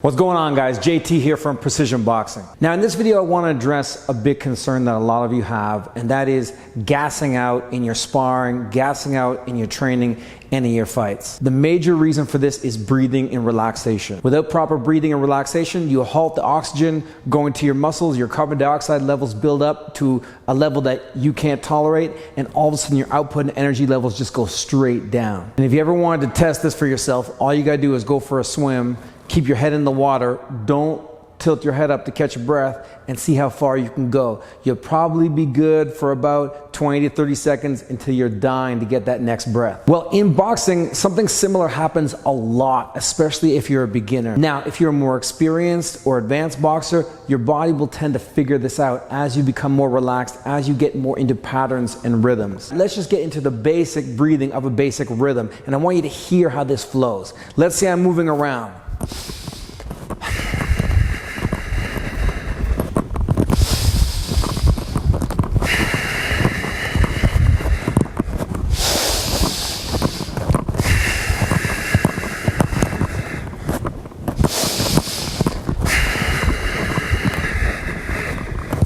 What's going on, guys? JT here from Precision Boxing. Now in this video I want to address a big concern that a lot of you have, and that is gassing out in your sparring, gassing out in your training and in your fights. The major reason for this is breathing and relaxation. Without proper breathing and relaxation, you halt the oxygen going to your muscles, your carbon dioxide levels build up to a level that you can't tolerate, and all of a sudden your output and energy levels just go straight down. And if you ever wanted to test this for yourself, all you gotta do is go for a swim, keep your head in the water, don't tilt your head up to catch your breath, and see how far you can go. You'll probably be good for about 20 to 30 seconds until you're dying to get that next breath. Well, in boxing, something similar happens a lot, especially if you're a beginner. Now, if you're a more experienced or advanced boxer, your body will tend to figure this out as you become more relaxed, as you get more into patterns and rhythms. Let's just get into the basic breathing of a basic rhythm, and I want you to hear how this flows. Let's say I'm moving around.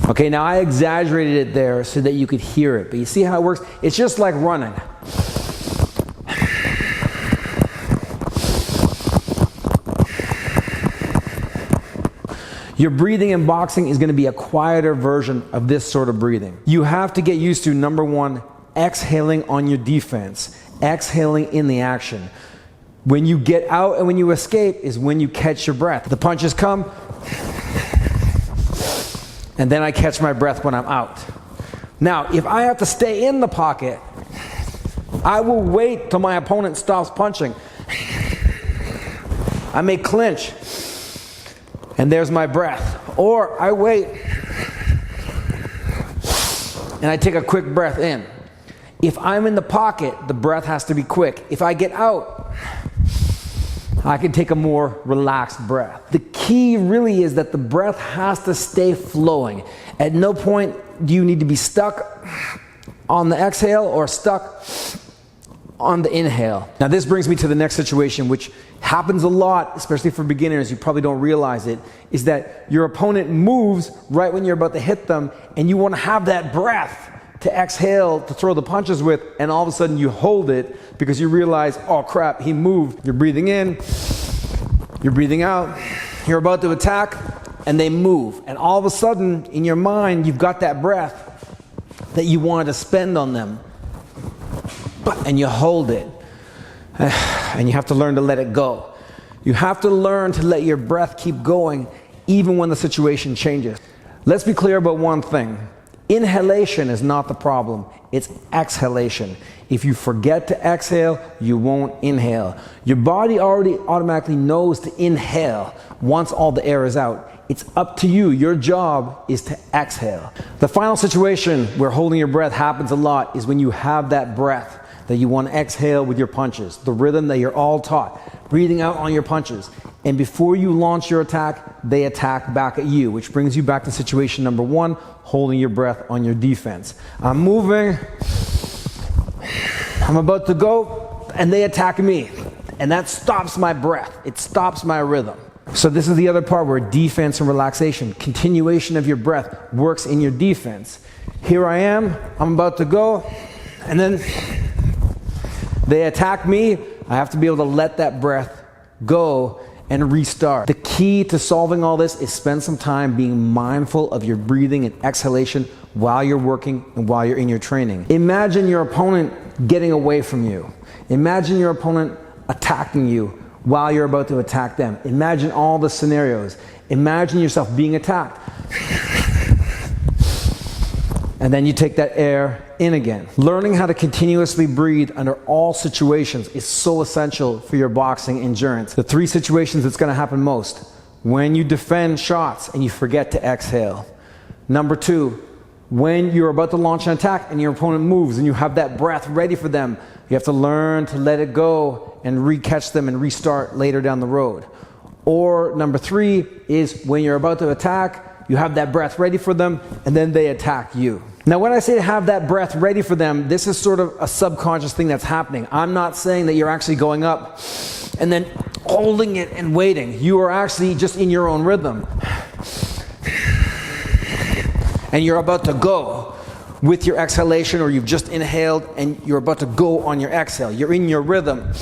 Okay, now I exaggerated it there so that you could hear it, but you see how it works? It's just like running. Your breathing in boxing is going to be a quieter version of this sort of breathing. You have to get used to, number one, exhaling on your defense, exhaling in the action. When you get out and when you escape is when you catch your breath. The punches come, and then I catch my breath when I'm out. Now, if I have to stay in the pocket, I will wait till my opponent stops punching. I may clinch, and there's my breath. Or I wait, and I take a quick breath in. If I'm in the pocket, the breath has to be quick. If I get out, I can take a more relaxed breath. The key really is that the breath has to stay flowing. At no point do you need to be stuck on the exhale or stuck on the inhale. Now this brings me to the next situation, which happens a lot, especially for beginners, you probably don't realize it, is that your opponent moves right when you're about to hit them, and you want to have that breath to exhale, to throw the punches with, and all of a sudden you hold it because you realize, oh crap, he moved. You're breathing in, you're breathing out, you're about to attack, and they move. And all of a sudden, in your mind, you've got that breath that you wanted to spend on them, and you hold it. And you have to learn to let it go. You have to learn to let your breath keep going even when the situation changes. Let's be clear about one thing. Inhalation is not the problem, it's exhalation. If you forget to exhale, you won't inhale. Your body already automatically knows to inhale once all the air is out. It's up to you. Your job is to exhale. The final situation where holding your breath happens a lot is when you have that breath that you want to exhale with your punches, the rhythm that you're all taught, breathing out on your punches. And before you launch your attack, they attack back at you, which brings you back to situation number one, holding your breath on your defense. I'm moving, I'm about to go, and they attack me. And that stops my breath. It stops my rhythm. So this is the other part where defense and relaxation, continuation of your breath works in your defense. Here I am, I'm about to go, and then they attack me. I have to be able to let that breath go and restart. The key to solving all this is spend some time being mindful of your breathing and exhalation while you're working and while you're in your training. Imagine your opponent getting away from you. Imagine your opponent attacking you while you're about to attack them. Imagine all the scenarios. Imagine yourself being attacked. And then you take that air in again. Learning how to continuously breathe under all situations is so essential for your boxing endurance. The three situations that's going to happen most: when you defend shots and you forget to exhale. Number two, when you're about to launch an attack and your opponent moves and you have that breath ready for them, you have to learn to let it go and re-catch them and restart later down the road. Or number three is when you're about to attack, you have that breath ready for them, and then they attack you. Now, when I say to have that breath ready for them, this is sort of a subconscious thing that's happening. I'm not saying that you're actually going up and then holding it and waiting. You are actually just in your own rhythm. And you're about to go with your exhalation, or you've just inhaled and you're about to go on your exhale. You're in your rhythm.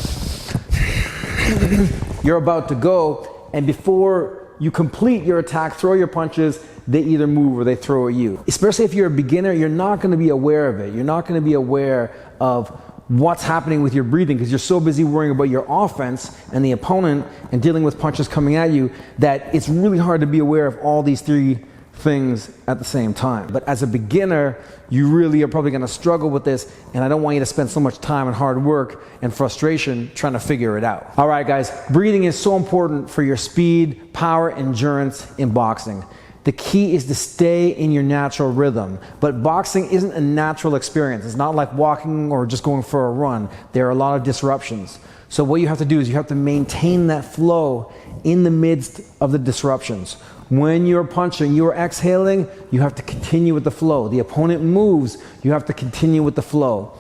You're about to go, and before you complete your attack, throw your punches, they either move or they throw at you. Especially if you're a beginner, you're not going to be aware of it. You're not going to be aware of what's happening with your breathing because you're so busy worrying about your offense and the opponent and dealing with punches coming at you that it's really hard to be aware of all these three things at the same time. But as a beginner, you really are probably going to struggle with this, and I don't want you to spend so much time and hard work and frustration trying to figure it out. All right, guys, breathing is so important for your speed, power, endurance in boxing. The key is to stay in your natural rhythm. But boxing isn't a natural experience. It's not like walking or just going for a run. There are a lot of disruptions. So what you have to do is you have to maintain that flow in the midst of the disruptions. When you're punching, you're exhaling, you have to continue with the flow. The opponent moves, you have to continue with the flow.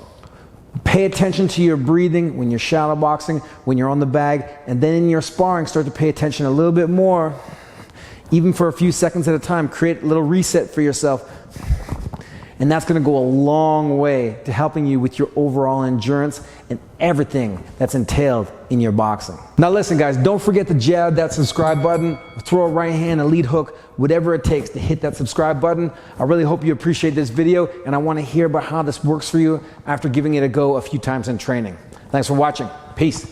Pay attention to your breathing when you're shadow boxing, when you're on the bag, and then in your sparring, start to pay attention a little bit more. Even for a few seconds at a time, create a little reset for yourself. And that's going to go a long way to helping you with your overall endurance and everything that's entailed in your boxing. Now listen, guys, don't forget to jab that subscribe button, throw a right hand, a lead hook, whatever it takes to hit that subscribe button. I really hope you appreciate this video, and I want to hear about how this works for you after giving it a go a few times in training. Thanks for watching. Peace.